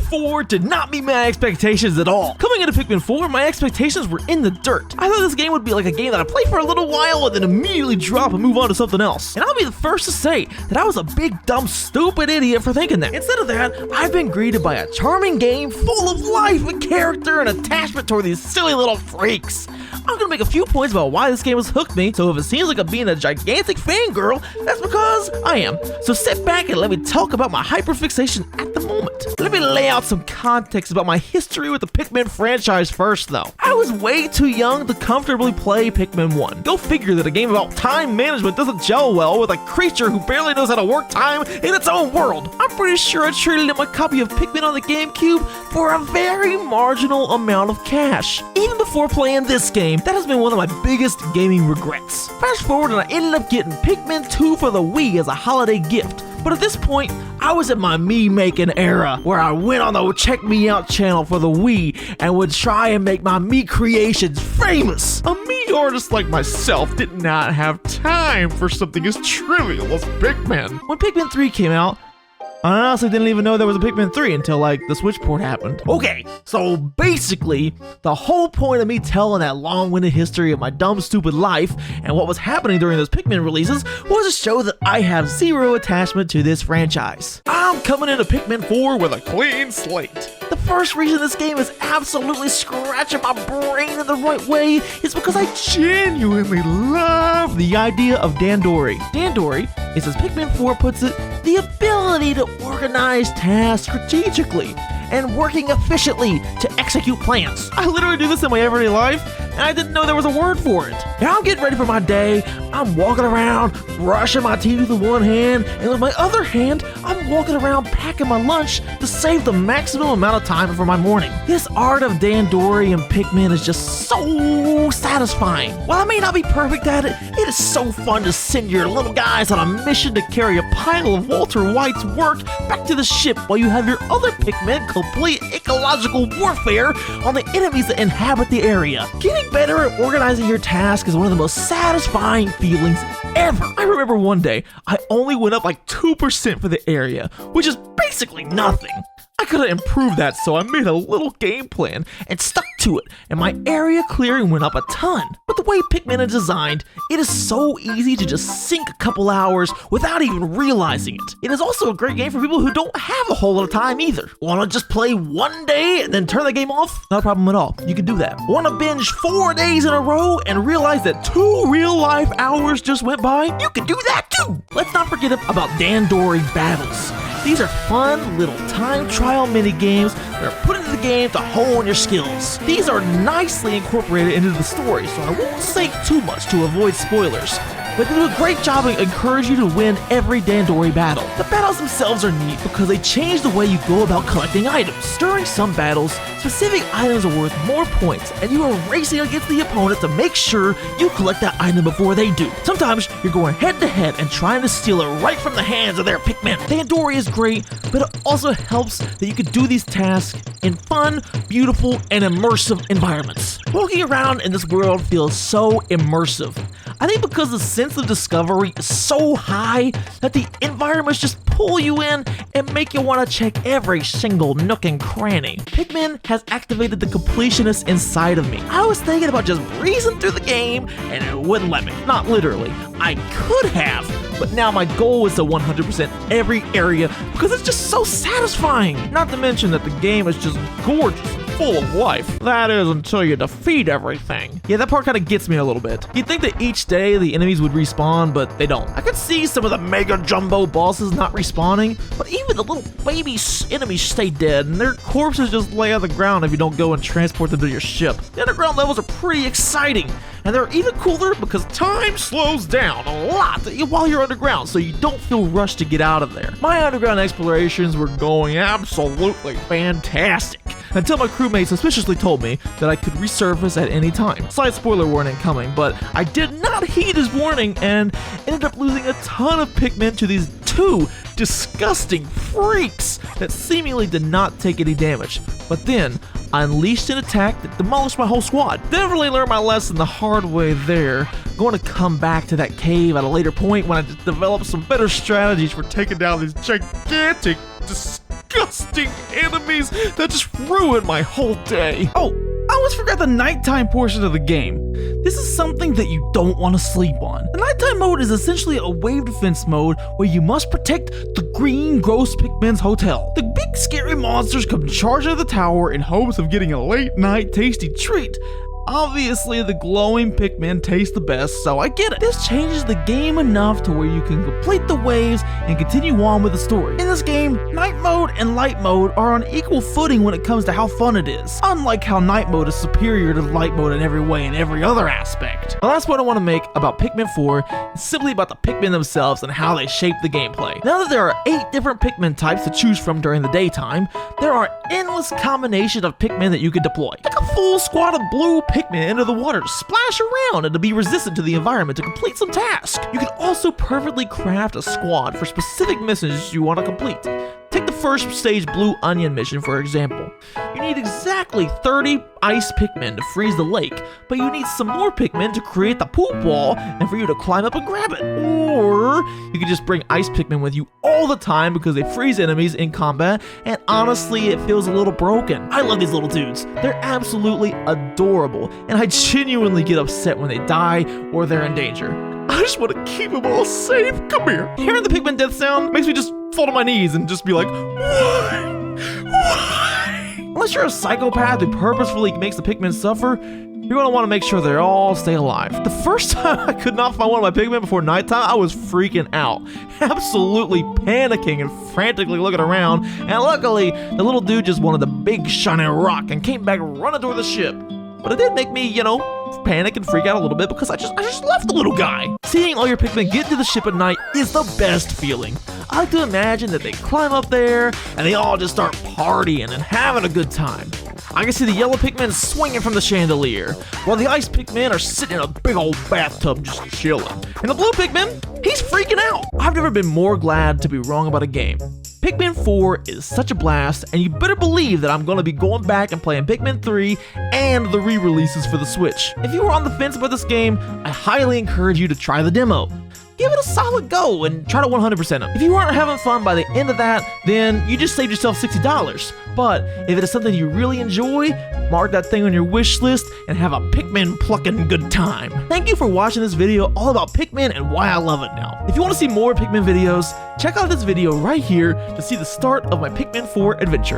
4 did not meet my expectations at all. Coming into Pikmin 4, my expectations were in the dirt. I thought this game would be like a game that I play for a little while and then immediately drop and move on to something else. And I'll be the first to say that I was a big, dumb, stupid idiot for thinking that. Instead of that, I've been greeted by a charming game full of life and character and attachment toward these silly little freaks. I'm gonna make a few points about why this game has hooked me, so if it seems like I'm being a gigantic fangirl, that's because I am. So sit back and let me talk about my hyperfixation at the moment. Let me lay out some context about my history with the Pikmin franchise first though. I was way too young to comfortably play Pikmin 1. Go figure that a game about time management doesn't gel well with a creature who barely knows how to work time in its own world. I'm pretty sure I traded in my copy of Pikmin on the GameCube for a very marginal amount of cash. Even before playing this game, that has been one of my biggest gaming regrets. Fast forward and I ended up getting Pikmin 2 for the Wii as a holiday gift. But at this point, I was in my me-making era, where I went on the Check Me Out channel for the Wii and would try and make my me creations famous. A me artist like myself did not have time for something as trivial as Pikmin. When Pikmin 3 came out, I honestly didn't even know there was a Pikmin 3 until like the Switch port happened. Okay, so basically, the whole point of me telling that long-winded history of my dumb, stupid life and what was happening during those Pikmin releases was to show that I have zero attachment to this franchise. I'm coming into Pikmin 4 with a clean slate. The first reason this game is absolutely scratching my brain in the right way is because I genuinely love the idea of dandori. Dandori is, as Pikmin 4 puts it, the ability to organize tasks strategically and working efficiently to execute plans. I literally do this in my everyday life, and I didn't know there was a word for it. Now I'm getting ready for my day, I'm walking around, brushing my teeth with one hand, and with my other hand, I'm walking around packing my lunch to save the maximum amount of time for my morning. This art of dandori and Pikmin is just so satisfying. While I may not be perfect at it, it is so fun to send your little guys on a mission to carry a pile of Walter White's work back to the ship while you have your other Pikmin complete ecological warfare on the enemies that inhabit the area. Getting better at organizing your task is one of the most satisfying feelings ever. I remember one day, I only went up like 2% for the area, which is basically nothing. I could have improved that, so I made a little game plan and stuck to it, and my area clearing went up a ton. But the way Pikmin is designed, it is so easy to just sink a couple hours without even realizing it. It is also a great game for people who don't have a whole lot of time either. Want to just play one day and then turn the game off? Not a problem at all. You can do that. Want to binge 4 days in a row and realize that 2 real-life hours just went by? You can do that too! Let's not forget about dandori battles. These are fun little time trial mini games that are put into the game to hone your skills. These are nicely incorporated into the story, so I won't say too much to avoid spoilers. But they do a great job of encouraging you to win every dandori battle. The battles themselves are neat because they change the way you go about collecting items. During some battles, specific items are worth more points, and you are racing against the opponent to make sure you collect that item before they do. Sometimes you're going head to head and trying to steal it right from the hands of their Pikmin. Dandori is great, but it also helps that you can do these tasks in fun, beautiful, and immersive environments. Walking around in this world feels so immersive. I think because the sense of discovery is so high that the environments just pull you in and make you want to check every single nook and cranny. Pikmin has activated the completionist inside of me. I was thinking about just breezing through the game and it wouldn't let me. Not literally. I could have, but now my goal is to 100% every area because it's just so satisfying. Not to mention that the game is just gorgeous and full of life. That is until you defeat everything. Yeah, that part kind of gets me a little bit. You'd think that each day the enemies would respawn, but they don't. I could see some of the mega jumbo bosses not respawning, but even the little baby enemies stay dead, and their corpses just lay on the ground if you don't go and transport them to your ship. The underground levels are pretty exciting, and they're even cooler because time slows down a lot while you're underground, so you don't feel rushed to get out of there. My underground explorations were going absolutely fantastic, until my crewmate suspiciously told me that I could resurface at any time. Slight spoiler warning coming, but I did not heed his warning and ended up losing a ton of Pikmin to these 2 disgusting freaks that seemingly did not take any damage. But then, I unleashed an attack that demolished my whole squad. Definitely learned my lesson the hard way there. Going to come back to that cave at a later point when I just developed some better strategies for taking down these gigantic, disgusting disgusting enemies that just ruined my whole day. Oh, I almost forgot the nighttime portion of the game. This is something that you don't want to sleep on. The nighttime mode is essentially a wave defense mode where you must protect the green gross Pikmin's hotel. The big scary monsters come charging at the tower in hopes of getting a late night tasty treat. Obviously, the glowing Pikmin taste the best, so I get it. This changes the game enough to where you can complete the waves and continue on with the story. In this game, night mode and light mode are on equal footing when it comes to how fun it is, unlike how night mode is superior to light mode in every way in every other aspect. The last point I want to make about Pikmin 4 is simply about the Pikmin themselves and how they shape the gameplay. Now that there are 8 different Pikmin types to choose from during the daytime, there are endless combinations of Pikmin that you can deploy. Like a full squad of blue Pikmin into the water to splash around and to be resistant to the environment to complete some task. You can also perfectly craft a squad for specific missions you want to complete. Take the first stage Blue Onion mission for example. You need exactly 30 ice Pikmin to freeze the lake, but you need some more Pikmin to create the poop wall and for you to climb up and grab it. Or you can just bring ice Pikmin with you all the time because they freeze enemies in combat, and honestly it feels a little broken. I love these little dudes. They're absolutely adorable, and I genuinely get upset when they die or they're in danger. I just want to keep them all safe. Come here. Hearing the Pikmin death sound makes me just fall to my knees and just be like, why? Why? Unless you're a psychopath who purposefully makes the Pikmin suffer, you're going to want to make sure they all stay alive. The first time I could not find one of my Pikmin before nighttime, I was freaking out. Absolutely panicking and frantically looking around, and luckily, the little dude just wanted the big shiny rock and came back running toward the ship. But it did make me, panic and freak out a little bit because I just left the little guy. Seeing all your Pikmin get to the ship at night is the best feeling. I like to imagine that they climb up there and they all just start partying and having a good time. I can see the yellow Pikmin swinging from the chandelier, while the ice Pikmin are sitting in a big old bathtub just chilling. And the blue Pikmin, he's freaking out. I've never been more glad to be wrong about a game. Pikmin 4 is such a blast, and you better believe that I'm going to be going back and playing Pikmin 3 and the re-releases for the Switch. If you were on the fence about this game, I highly encourage you to try the demo. Give it a solid go and try to 100% it. If you aren't having fun by the end of that, then you just saved yourself $60. But if it is something you really enjoy, mark that thing on your wish list and have a Pikmin plucking good time. Thank you for watching this video all about Pikmin and why I love it now. If you want to see more Pikmin videos, check out this video right here to see the start of my Pikmin 4 adventure.